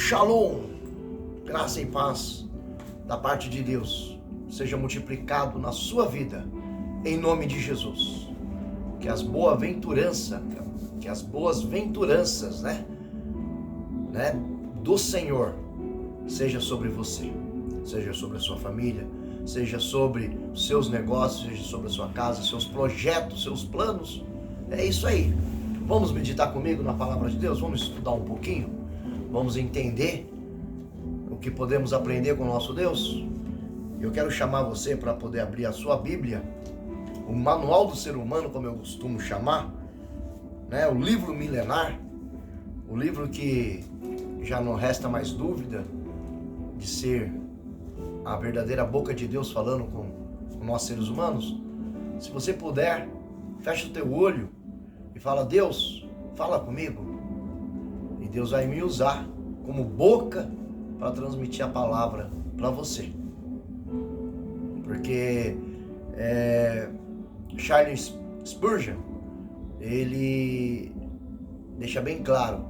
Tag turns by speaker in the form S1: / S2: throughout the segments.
S1: Shalom, graça e paz da parte de Deus seja multiplicado na sua vida, em nome de Jesus. Que as boas-aventuranças, do Senhor seja sobre você, seja sobre a sua família, seja sobre os seus negócios, seja sobre a sua casa, seus projetos, seus planos. É isso aí. Vamos meditar comigo na palavra de Deus? Vamos estudar um pouquinho? Vamos entender o que podemos aprender com o nosso Deus? Eu quero chamar você para poder abrir a sua Bíblia, o Manual do Ser Humano, como eu costumo chamar, né? O livro milenar, o livro que já não resta mais dúvida de ser a verdadeira boca de Deus falando com nós seres humanos. Se você puder, fecha o teu olho e fala: Deus, fala comigo. E Deus vai me usar como boca para transmitir a palavra para você. Porque Charles Spurgeon, ele deixa bem claro,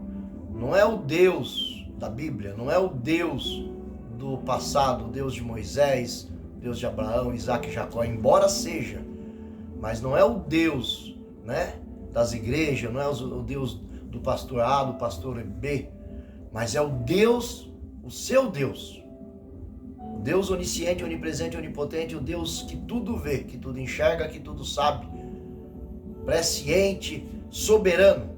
S1: não é o Deus da Bíblia, não é o Deus do passado, o Deus de Moisés, Deus de Abraão, Isaac e Jacó, embora seja, mas não é o Deus, das igrejas, não é o Deus do pastor A, do pastor B, mas é o Deus, o seu Deus, o Deus onisciente, onipresente, onipotente, o Deus que tudo vê, que tudo enxerga, que tudo sabe, presciente, soberano,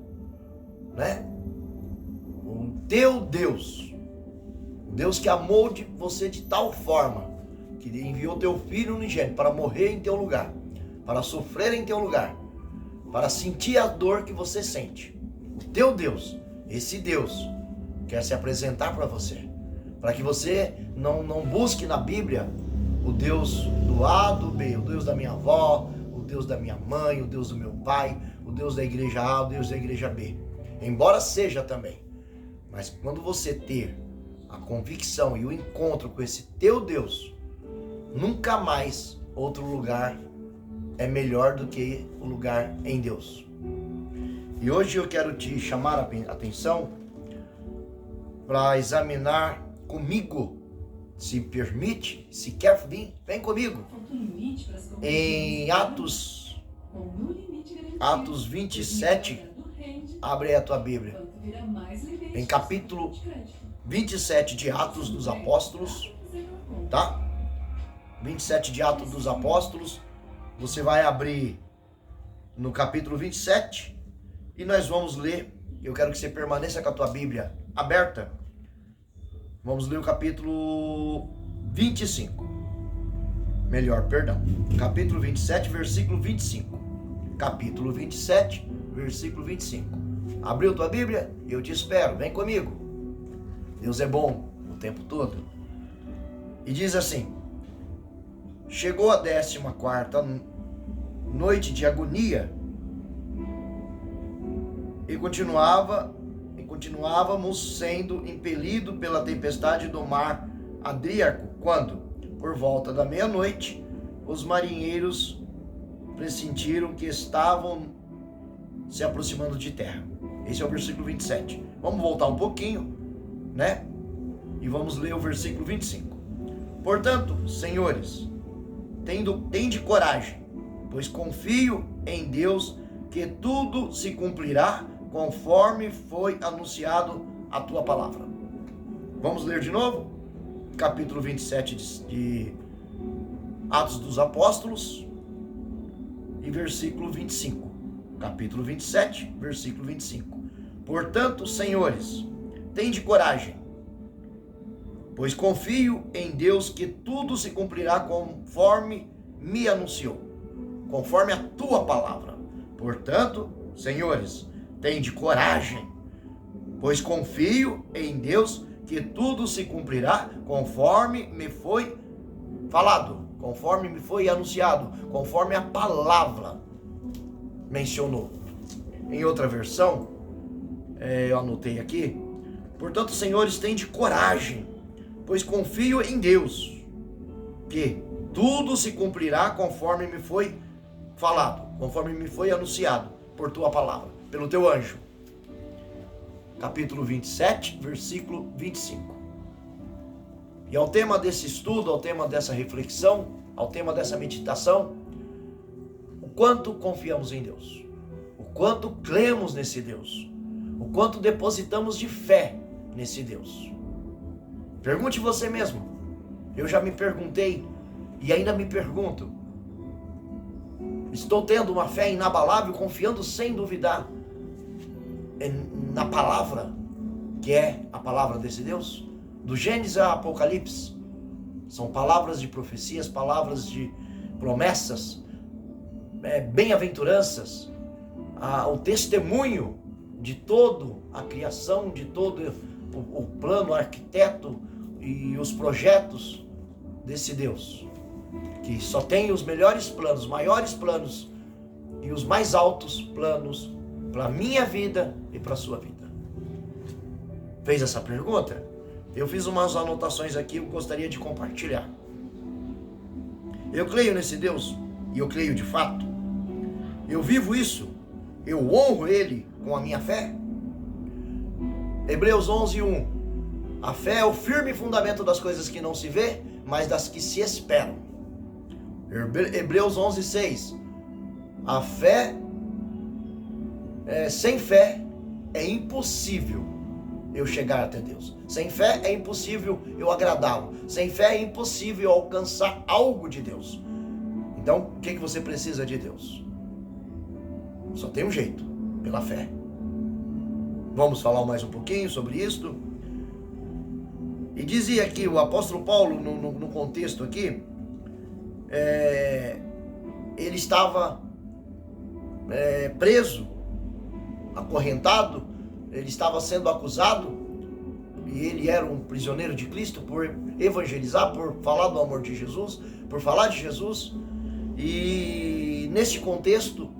S1: o teu Deus, o Deus que amou você de tal forma, que enviou teu Filho unigênito para morrer em teu lugar, para sofrer em teu lugar, para sentir a dor que você sente. O teu Deus, esse Deus, quer se apresentar para você, para que você não busque na Bíblia o Deus do A, do B, o Deus da minha avó, o Deus da minha mãe, o Deus do meu pai, o Deus da igreja A, o Deus da igreja B. Embora seja também, mas quando você ter a convicção e o encontro com esse teu Deus, nunca mais outro lugar é melhor do que o lugar em Deus. E hoje eu quero te chamar a atenção para examinar comigo, se permite, se quer vir, vem comigo, em Atos 27, abre aí a tua Bíblia, em capítulo 27 de Atos dos Apóstolos, tá? 27 de Atos dos Apóstolos, você vai abrir no capítulo 27 e nós vamos ler. Eu quero que você permaneça com a tua Bíblia aberta. Vamos ler o capítulo 25. Capítulo 27, versículo 25. Capítulo 27, versículo 25. Abriu tua Bíblia? Eu te espero, vem comigo. Deus é bom o tempo todo. E diz assim: chegou a 14ª noite de agonia e continuávamos sendo impelidos pela tempestade do mar Adríaco, quando, por volta da meia-noite, os marinheiros pressentiram que estavam se aproximando de terra. Esse é o versículo 27. Vamos voltar um pouquinho, e vamos ler o versículo 25. Portanto, senhores, tende coragem, pois confio em Deus que tudo se cumprirá conforme foi anunciado a tua palavra. Vamos ler de novo? Capítulo 27 de Atos dos Apóstolos e versículo 25. Capítulo 27, versículo 25. Portanto, senhores, tende coragem, pois confio em Deus que tudo se cumprirá conforme me anunciou, conforme a tua palavra. Portanto, senhores, tende coragem, pois confio em Deus que tudo se cumprirá conforme me foi falado, conforme me foi anunciado, conforme a palavra mencionou. Em outra versão, eu anotei aqui: portanto, senhores, tende coragem, pois confio em Deus que tudo se cumprirá conforme me foi falado, conforme me foi anunciado por tua palavra, pelo teu anjo. capítulo 27, versículo 25. E ao tema desse estudo, ao tema dessa reflexão, ao tema dessa meditação, o quanto confiamos em Deus, o quanto cremos nesse Deus, o quanto depositamos de fé nesse Deus. Pergunte você mesmo. Eu já me perguntei e ainda me pergunto. Estou tendo uma fé inabalável, confiando sem duvidar na palavra, que é a palavra desse Deus? Do Gênesis ao Apocalipse, são palavras de profecias, palavras de promessas, bem-aventuranças, o testemunho de toda a criação, de todo o plano, o arquiteto e os projetos desse Deus, que só tem os melhores planos, os maiores planos e os mais altos planos para a minha vida e para a sua vida. Fez essa pergunta? Eu fiz umas anotações aqui, eu gostaria de compartilhar. Eu creio nesse Deus, e eu creio de fato. Eu vivo isso, eu honro Ele com a minha fé. Hebreus 11:1. A fé é o firme fundamento das coisas que não se vê, mas das que se esperam. Hebreus 11:6. A fé, sem fé, é impossível eu chegar até Deus. Sem fé é impossível eu agradá-lo. Sem fé é impossível eu alcançar algo de Deus. Então, o que você precisa de Deus? Só tem um jeito, pela fé. Vamos falar mais um pouquinho sobre isto. E dizia aqui o apóstolo Paulo, no contexto aqui, ele estava preso, acorrentado, ele estava sendo acusado, e ele era um prisioneiro de Cristo por evangelizar, por falar do amor de Jesus, por falar de Jesus. E nesse contexto,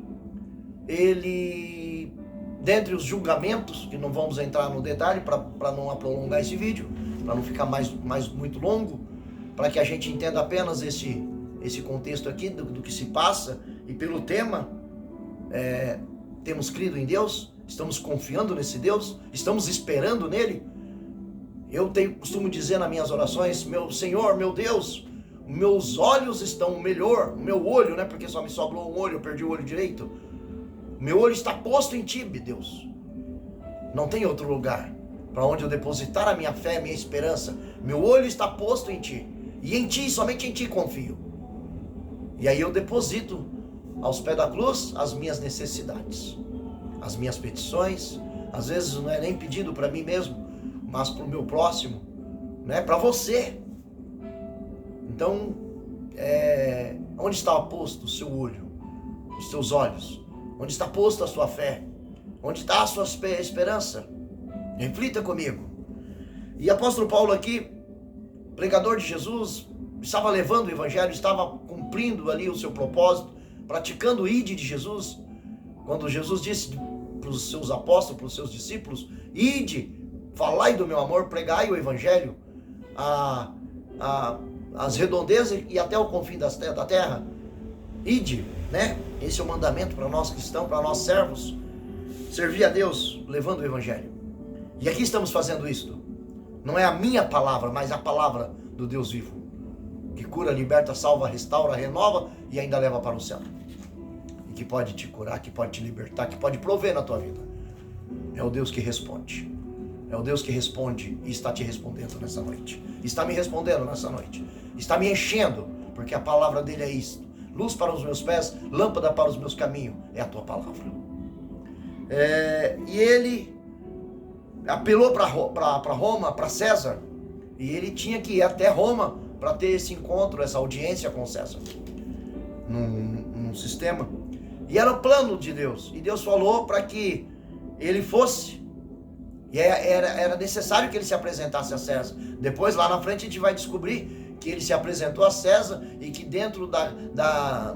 S1: ele, dentre os julgamentos, que não vamos entrar no detalhe para não prolongar esse vídeo, para não ficar mais muito longo, para que a gente entenda apenas esse contexto aqui do que se passa, e pelo tema, temos crido em Deus, estamos confiando nesse Deus, estamos esperando nele. Eu costumo dizer nas minhas orações: meu Senhor, meu Deus, meus olhos estão melhor, o meu olho, né, porque só me sobrou um olho, eu perdi o olho direito, meu olho está posto em Ti, Deus, não tem outro lugar para onde eu depositar a minha fé, a minha esperança. Meu olho está posto em Ti, e em Ti, somente em Ti confio. E aí eu deposito aos pés da cruz as minhas necessidades, as minhas petições. Às vezes não é nem pedido para mim mesmo, mas para o meu próximo, né? Para você. Então, onde está posto o seu olho, os seus olhos? Onde está posta a sua fé? Onde está a sua esperança? Reflita comigo. E apóstolo Paulo aqui, pregador de Jesus, estava levando o evangelho, estava cumprindo ali o seu propósito, praticando o ide de Jesus. Quando Jesus disse para os seus apóstolos, para os seus discípulos: ide, falai do meu amor, pregai o evangelho às redondezas e até o confim da terra. Ide, né? Esse é o mandamento para nós cristãos, para nós servos, servir a Deus levando o evangelho. E aqui estamos fazendo isto. Não é a minha palavra, mas a palavra do Deus vivo, que cura, liberta, salva, restaura, renova e ainda leva para o céu. E que pode te curar, que pode te libertar, que pode prover na tua vida. É o Deus que responde. É o Deus que responde e está te respondendo nessa noite. Está me respondendo nessa noite. Está me enchendo, porque a palavra dele é isto: luz para os meus pés, lâmpada para os meus caminhos. É a tua palavra. E ele apelou para Roma, para César, e ele tinha que ir até Roma para ter esse encontro, essa audiência com César, num sistema. E era o plano de Deus, e Deus falou para que ele fosse, e era necessário que ele se apresentasse a César. Depois, lá na frente, a gente vai descobrir que ele se apresentou a César, e que dentro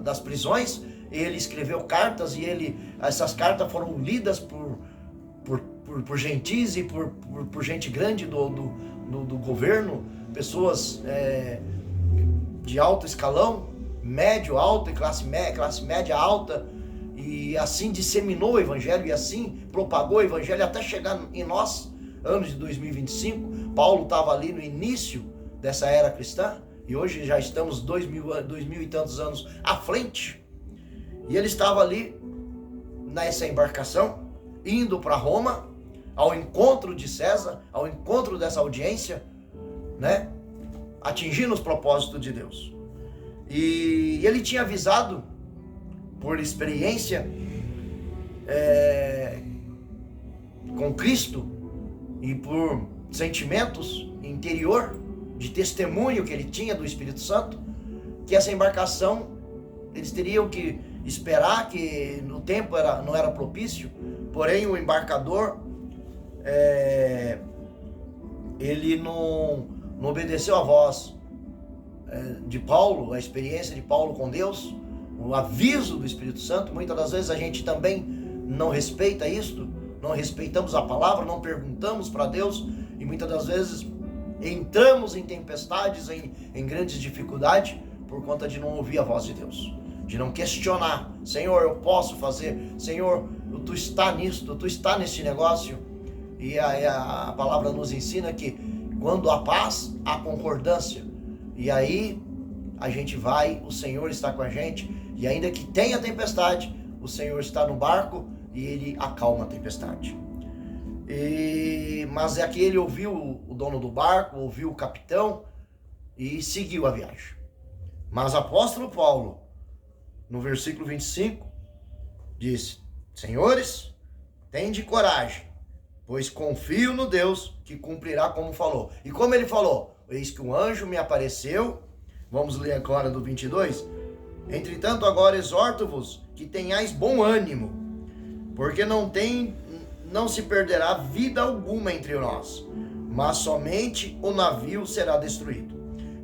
S1: das prisões ele escreveu cartas, e essas cartas foram lidas por gentis e por gente grande do governo, pessoas de alto escalão, médio, alto e classe média alta, e assim disseminou o evangelho, e assim propagou o evangelho até chegar em nós, anos de 2025. Paulo estava ali no início dessa era cristã, e hoje já estamos 2000 e tantos anos à frente, e ele estava ali nessa embarcação, indo para Roma, ao encontro de César, ao encontro dessa audiência, né, atingindo os propósitos de Deus. E ele tinha avisado, por experiência com Cristo e por sentimentos interior, de testemunho que ele tinha do Espírito Santo, que essa embarcação, eles teriam que esperar, que no tempo não era propício, porém o embarcador, ele não obedeceu a voz de Paulo, a experiência de Paulo com Deus, o aviso do Espírito Santo. Muitas das vezes a gente também não respeita isto, não respeitamos a palavra, não perguntamos para Deus, e muitas das vezes entramos em tempestades, em grandes dificuldades, por conta de não ouvir a voz de Deus, de não questionar: Senhor, eu posso fazer? Senhor, tu está nisto, tu está nesse negócio? E a palavra nos ensina que quando há paz, há concordância, e aí a gente vai, o Senhor está com a gente, e ainda que tenha tempestade, o Senhor está no barco e ele acalma a tempestade. Mas é que ele ouviu o dono do barco, ouviu o capitão e seguiu a viagem. Mas apóstolo Paulo, no versículo 25, disse: Senhores, tende coragem, pois confio no Deus que cumprirá como falou. E como ele falou? Eis que um anjo me apareceu. Vamos ler agora do 22. Entretanto, agora exorto-vos que tenhais bom ânimo, porque não se perderá vida alguma entre nós, mas somente o navio será destruído.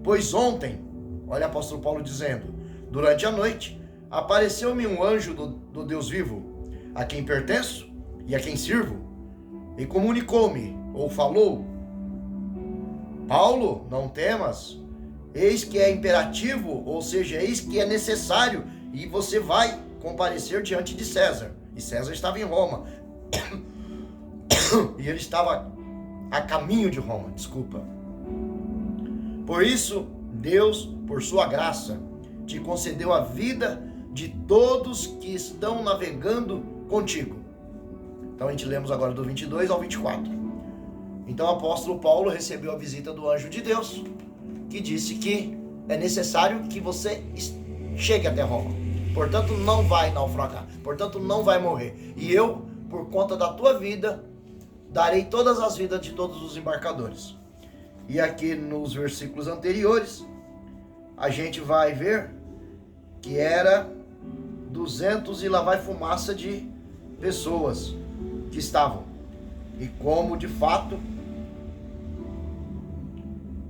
S1: Pois ontem, olha o apóstolo Paulo dizendo, durante a noite, apareceu-me um anjo do Deus vivo, a quem pertenço e a quem sirvo, e comunicou-me, ou falou: Paulo, não temas, eis que é imperativo, ou seja, eis que é necessário, e você vai comparecer diante de César. E César estava em Roma. E ele estava a caminho de Roma, desculpa. Por isso, Deus, por sua graça, te concedeu a vida de todos que estão navegando contigo. Então a gente lemos agora do 22 ao 24. Então o apóstolo Paulo recebeu a visita do anjo de Deus, que disse que é necessário que você chegue até Roma. Portanto, não vai naufragar. Portanto, não vai morrer. E eu, por conta da tua vida, darei todas as vidas de todos os embarcadores. E aqui nos versículos anteriores, a gente vai ver que era 200 e lá vai fumaça de pessoas que estavam. E como de fato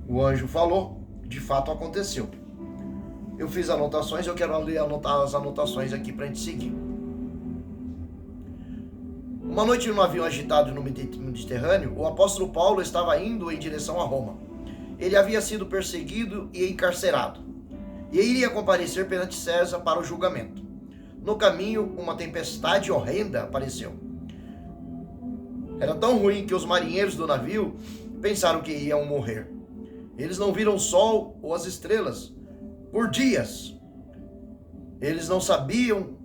S1: o anjo falou, de fato aconteceu. Eu fiz anotações, eu quero anotar as anotações aqui para a gente seguir. Uma noite num navio agitado no Mediterrâneo, o apóstolo Paulo estava indo em direção a Roma. Ele havia sido perseguido e encarcerado, e iria comparecer perante César para o julgamento. No caminho, uma tempestade horrenda apareceu. Era tão ruim que os marinheiros do navio pensaram que iam morrer. Eles não viram o sol ou as estrelas por dias. Eles não sabiam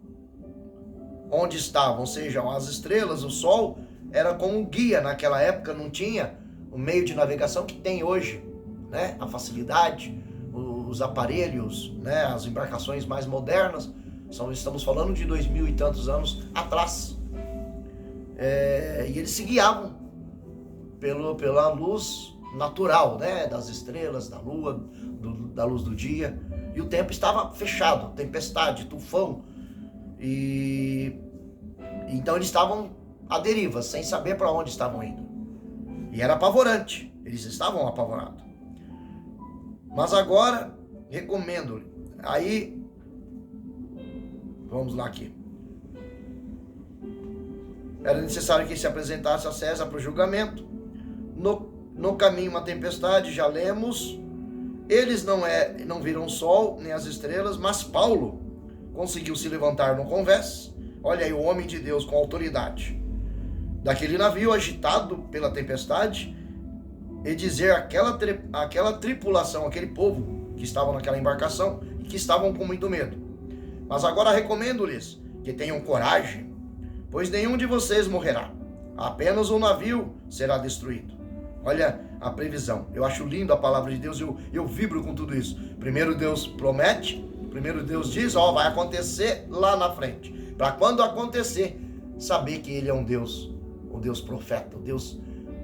S1: onde estavam, ou seja, as estrelas, o sol era como um guia. Naquela época não tinha o meio de navegação que tem hoje, né? A facilidade, os aparelhos, né? As embarcações mais modernas. Estamos falando de 2000 e tantos anos atrás. E eles se guiavam pela luz natural, né? Das estrelas, da lua, da luz do dia. E o tempo estava fechado, tempestade, tufão. E então eles estavam à deriva, sem saber para onde estavam indo. E era apavorante, eles estavam apavorados. Mas agora, recomendo-lhe. Aí, vamos lá aqui. Era necessário que se apresentasse a César para o julgamento. No caminho uma tempestade, já lemos. Eles não viram o sol nem as estrelas, mas Paulo conseguiu se levantar no convés, olha aí o homem de Deus com autoridade, daquele navio agitado pela tempestade, e dizer aquela tripulação, aquele povo que estavam naquela embarcação e que estavam com muito medo: mas agora recomendo-lhes que tenham coragem, pois nenhum de vocês morrerá, apenas o navio será destruído. Olha a previsão. Eu acho lindo a palavra de Deus, eu vibro com tudo isso. Primeiro Deus promete, primeiro Deus diz, vai acontecer lá na frente. Para quando acontecer, saber que Ele é um Deus, o Deus profeta, o Deus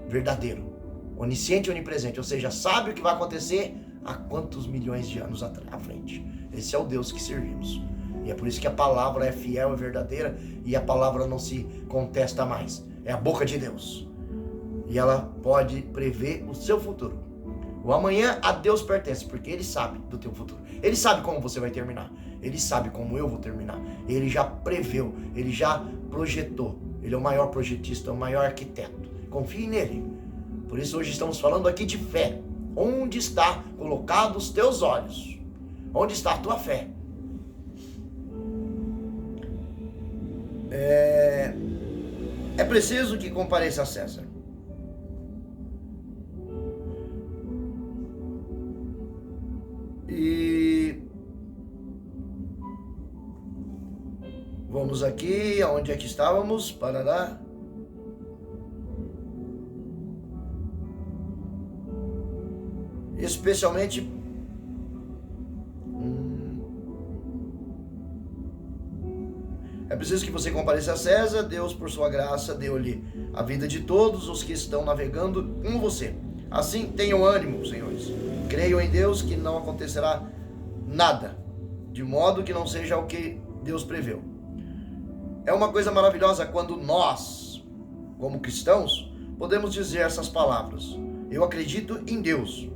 S1: verdadeiro, onisciente e onipresente, ou seja, sabe o que vai acontecer há quantos milhões de anos à frente. Esse é o Deus que servimos. E é por isso que a palavra é fiel e verdadeira, e a palavra não se contesta mais. É a boca de Deus. E ela pode prever o seu futuro. O amanhã a Deus pertence, porque Ele sabe do teu futuro. Ele sabe como você vai terminar. Ele sabe como eu vou terminar. Ele já preveu, Ele já projetou. Ele é o maior projetista, o maior arquiteto. Confie nele. Por isso hoje estamos falando aqui de fé. Onde está colocado os teus olhos? Onde está a tua fé? É preciso que compareça a César. E vamos aqui, aonde é que estávamos? Parará. Especialmente é preciso que você compareça a César. Deus, por sua graça, deu-lhe a vida de todos os que estão navegando com você. Assim, tenham ânimo, senhores. Creio em Deus que não acontecerá nada, de modo que não seja o que Deus preveu. É uma coisa maravilhosa quando nós, como cristãos, podemos dizer essas palavras: eu acredito em Deus.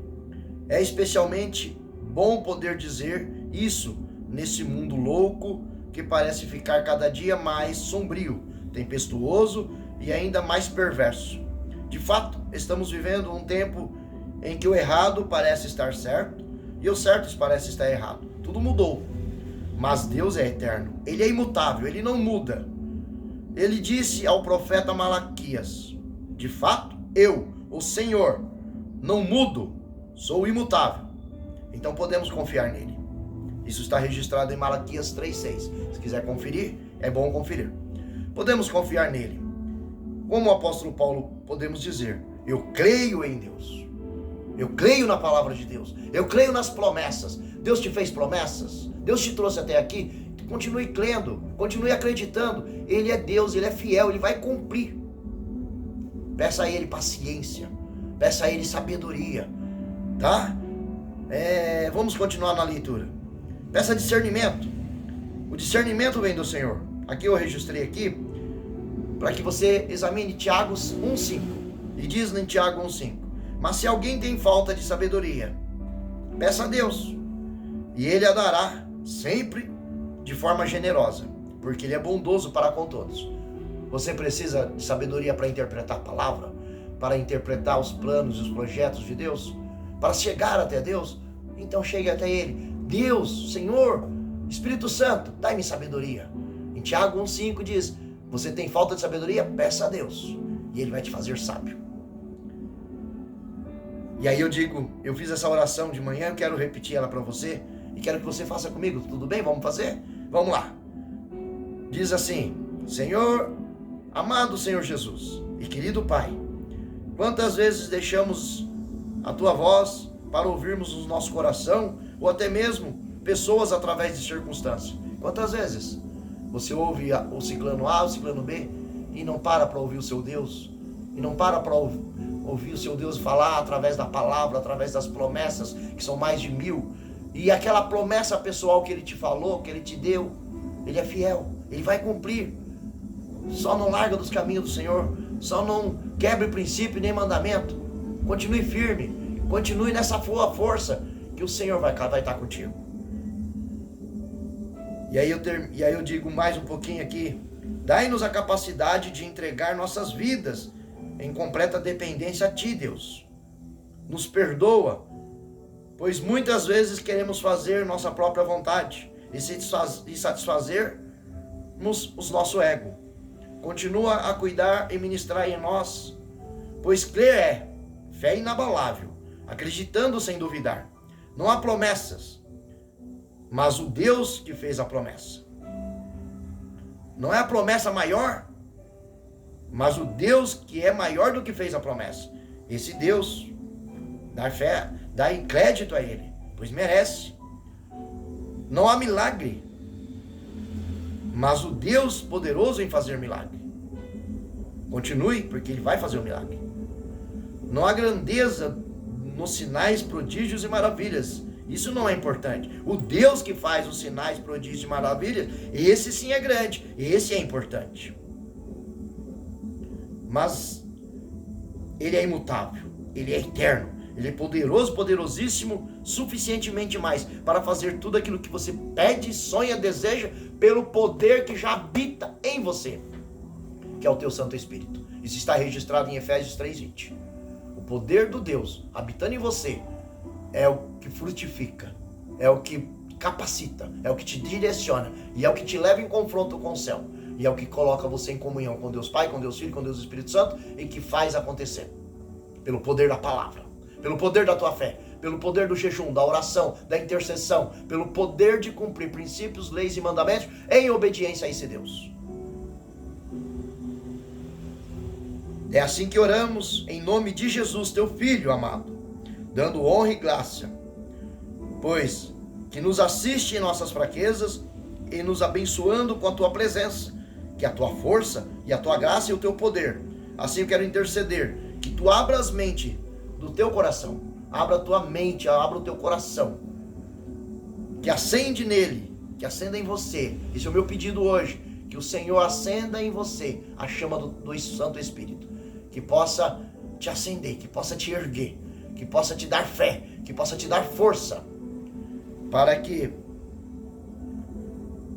S1: É especialmente bom poder dizer isso nesse mundo louco que parece ficar cada dia mais sombrio, tempestuoso e ainda mais perverso. De fato, estamos vivendo um tempo em que o errado parece estar certo e o certo parece estar errado. Tudo mudou. Mas Deus é eterno. Ele é imutável, Ele não muda. Ele disse ao profeta Malaquias: de fato, eu, o Senhor, não mudo, sou imutável. Então podemos confiar nele. Isso está registrado em Malaquias 3:6. Se quiser conferir, é bom conferir. Podemos confiar nele. Como o apóstolo Paulo, podemos dizer: eu creio em Deus. Eu creio na palavra de Deus. Eu creio nas promessas. Deus te fez promessas. Deus te trouxe até aqui. Continue crendo. Continue acreditando. Ele é Deus, Ele é fiel, Ele vai cumprir. Peça a Ele paciência. Peça a Ele sabedoria. Tá? Vamos continuar na leitura. Peça discernimento. O discernimento vem do Senhor. Aqui eu registrei aqui para que você examine Tiago 1:5. E diz em Tiago 1:5: mas se alguém tem falta de sabedoria, peça a Deus, e Ele a dará sempre de forma generosa, porque Ele é bondoso para com todos. Você precisa de sabedoria para interpretar a palavra, para interpretar os planos e os projetos de Deus, para chegar até Deus? Então chegue até Ele. Deus, Senhor, Espírito Santo, dai-me sabedoria. Em Tiago 1:5 diz: você tem falta de sabedoria? Peça a Deus, e Ele vai te fazer sábio. E aí eu fiz essa oração de manhã, eu quero repetir ela para você, e quero que você faça comigo, tudo bem? Vamos fazer? Vamos lá. Diz assim: Senhor, amado Senhor Jesus e querido Pai, quantas vezes deixamos a Tua voz para ouvirmos no nosso coração, ou até mesmo pessoas através de circunstâncias? Quantas vezes você ouve o ciclano A, o ciclano B, e não para ouvir o seu Deus, e não para ouvir o seu Deus falar através da palavra, através das promessas, que são mais de 1000, e aquela promessa pessoal que Ele te falou, que Ele te deu, Ele é fiel, Ele vai cumprir. Só não larga dos caminhos do Senhor, só não quebre princípio nem mandamento. Continue firme, continue nessa força, que o Senhor vai estar contigo. E aí eu digo mais um pouquinho aqui: dai-nos a capacidade de entregar nossas vidas em completa dependência a Ti, Deus. Nos perdoa, pois muitas vezes queremos fazer nossa própria vontade e satisfazer o nosso ego. Continua a cuidar e ministrar em nós, pois crer é fé inabalável, acreditando sem duvidar. Não há promessas, mas o Deus que fez a promessa. Não é a promessa maior, mas o Deus que é maior do que fez a promessa. Esse Deus, dá fé, dá crédito a Ele, pois merece. Não há milagre, mas o Deus poderoso em fazer milagre. Continue, porque Ele vai fazer o milagre. Não há grandeza nos sinais, prodígios e maravilhas. Isso não é importante. O Deus que faz os sinais, prodígios e maravilhas, esse sim é grande, esse é importante. Mas Ele é imutável, Ele é eterno, Ele é poderoso, poderosíssimo, suficientemente mais para fazer tudo aquilo que você pede, sonha, deseja, pelo poder que já habita em você, que é o teu Santo Espírito. Isso está registrado em Efésios 3:20. O poder do Deus habitando em você é o que frutifica, é o que capacita, é o que te direciona e é o que te leva em confronto com o céu. E é o que coloca você em comunhão com Deus Pai, com Deus Filho, com Deus Espírito Santo e que faz acontecer. Pelo poder da palavra, pelo poder da tua fé, pelo poder do jejum, da oração, da intercessão, pelo poder de cumprir princípios, leis e mandamentos em obediência a esse Deus. É assim que oramos em nome de Jesus, teu Filho amado, dando honra e graça, pois que nos assiste em nossas fraquezas e nos abençoando com a tua presença, que a tua força e a tua graça e o teu poder. Assim eu quero interceder, que tu abras mente do teu coração, abra a tua mente, abra o teu coração, que acende nele, que acenda em você. Esse é o meu pedido hoje, que o Senhor acenda em você a chama do Santo Espírito, que possa te acender, que possa te erguer, que possa te dar fé, que possa te dar força, para que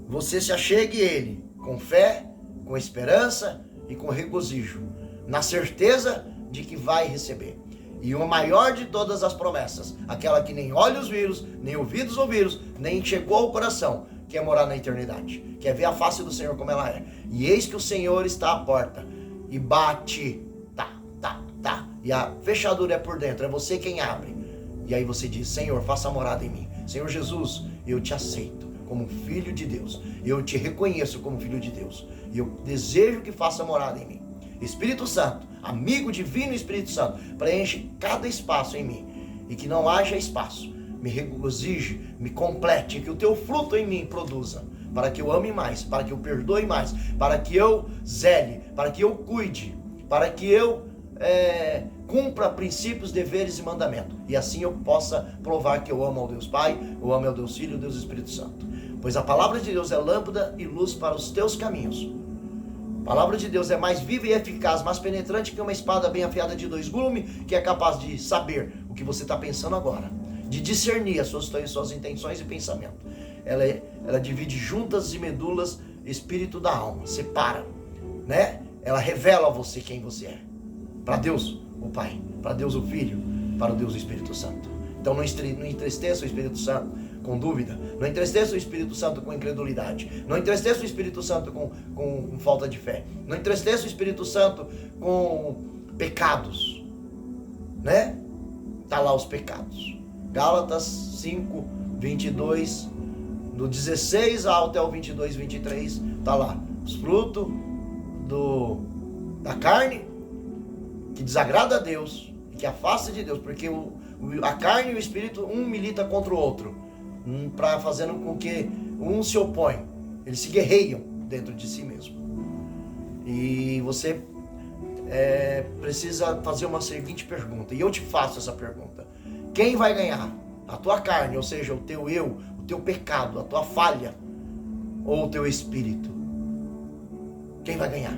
S1: você se achegue a Ele com fé, com esperança e com regozijo, na certeza de que vai receber. E o maior de todas as promessas, aquela que nem olhos viram, nem ouvidos ouviram, nem chegou ao coração, que é morar na eternidade, que é ver a face do Senhor como ela é. E eis que o Senhor está à porta e bate, tá, e a fechadura é por dentro, é você quem abre. E aí você diz: Senhor, faça morada em mim. Senhor Jesus, eu te aceito como filho de Deus, eu te reconheço como filho de Deus, e eu desejo que faça morada em mim. Espírito Santo, amigo divino Espírito Santo, preenche cada espaço em mim, e que não haja espaço, me regozije, me complete, que o teu fruto em mim produza, para que eu ame mais, para que eu perdoe mais, para que eu zele, para que eu cuide, para que eu cumpra princípios, deveres e mandamentos, e assim eu possa provar que eu amo ao Deus Pai, eu amo ao Deus Filho e ao Deus Espírito Santo, pois a palavra de Deus é lâmpada e luz para os teus caminhos. A palavra de Deus é mais viva e eficaz, mais penetrante que uma espada bem afiada de 2 gumes, que é capaz de saber o que você está pensando agora, de discernir as suas intenções e pensamentos. Ela divide juntas e medulas, espírito da alma, separa, né? Ela revela a você quem você é, para Deus o Pai, para Deus o Filho, para o Deus o Espírito Santo. Então não entristeça o Espírito Santo com dúvida, não entristeça o Espírito Santo com incredulidade, não entristeça o Espírito Santo com falta de fé, não entristeça o Espírito Santo com pecados, né? Tá lá os pecados. Gálatas 5, 22, do 16 até o 22, 23, tá lá os frutos da carne, que desagrada a Deus e que afasta de Deus, porque a carne e o espírito, um milita contra o outro, para fazendo com que um se opõe, eles se guerreiam dentro de si mesmo. E você precisa fazer uma seguinte pergunta, e eu te faço essa pergunta: quem vai ganhar? A tua carne, ou seja, o teu eu, o teu pecado, a tua falha, ou o teu espírito? Quem vai ganhar?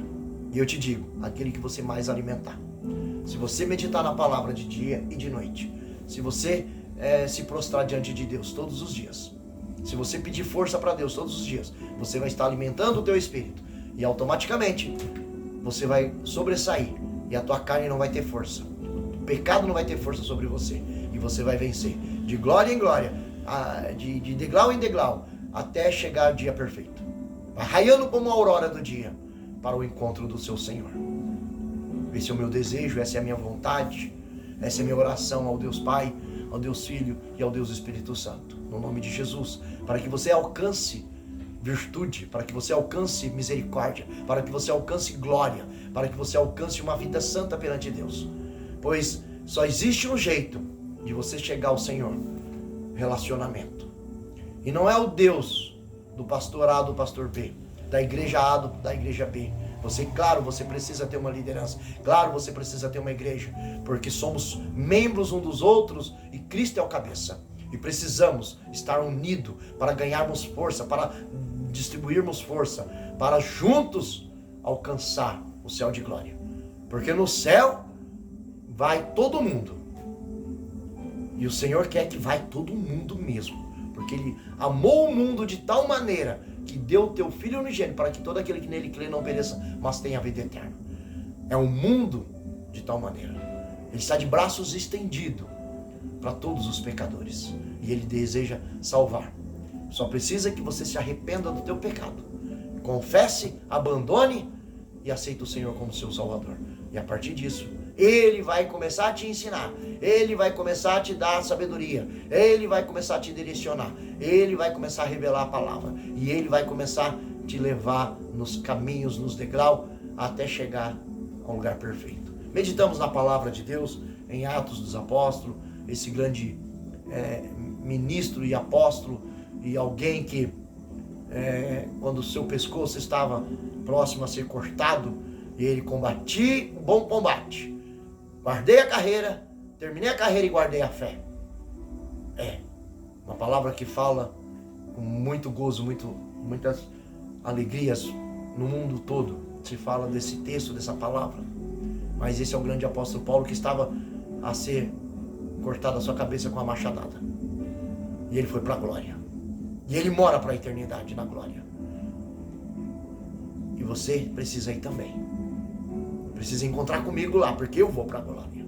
S1: E eu te digo, aquele que você mais alimentar. Se você meditar na palavra de dia e de noite, se você se prostrar diante de Deus todos os dias, se você pedir força para Deus todos os dias, você vai estar alimentando o teu espírito, e automaticamente você vai sobressair, e a tua carne não vai ter força, o pecado não vai ter força sobre você, e você vai vencer de glória em glória, de degrau em degrau, até chegar ao dia perfeito. vai raiando como a aurora do dia para o encontro do seu Senhor. Esse é o meu desejo, essa é a minha vontade, essa é a minha oração ao Deus Pai, ao Deus Filho e ao Deus Espírito Santo, no nome de Jesus, para que você alcance virtude, para que você alcance misericórdia, para que você alcance glória, para que você alcance uma vida santa perante Deus. Pois só existe um jeito de você chegar ao Senhor: relacionamento. E não é o Deus do pastor A, do pastor B, da igreja A, da igreja B. Claro, você precisa ter uma liderança. Claro, você precisa ter uma igreja, porque somos membros um dos outros e Cristo é o cabeça. E precisamos estar unidos para ganharmos força, para distribuirmos força, para juntos alcançar o céu de glória. Porque no céu vai todo mundo. E o Senhor quer que vai todo mundo mesmo. Porque Ele amou o mundo de tal maneira que deu o teu Filho unigênito para que todo aquele que nele crê não pereça, mas tenha a vida eterna. É um mundo de tal maneira. Ele está de braços estendidos para todos os pecadores. E Ele deseja salvar. Só precisa que você se arrependa do teu pecado. Confesse, abandone e aceite o Senhor como seu Salvador. E a partir disso, Ele vai começar a te ensinar. Ele vai começar a te dar sabedoria. Ele vai começar a te direcionar. Ele vai começar a revelar a palavra. E Ele vai começar a te levar nos caminhos, nos degraus, até chegar ao lugar perfeito. Meditamos na palavra de Deus, em Atos dos Apóstolos, esse grande ministro e apóstolo, e alguém que, quando o seu pescoço estava próximo a ser cortado, ele combati o bom combate. Guardei a carreira, terminei a carreira e guardei a fé. Uma palavra que fala com muito gozo, muitas alegrias no mundo todo. Se fala desse texto, dessa palavra. Mas esse é o grande apóstolo Paulo que estava a ser cortado a sua cabeça com a machadada. E ele foi para a glória. E ele mora para a eternidade na glória. E você precisa ir também. Precisa encontrar comigo lá, porque eu vou para a glória.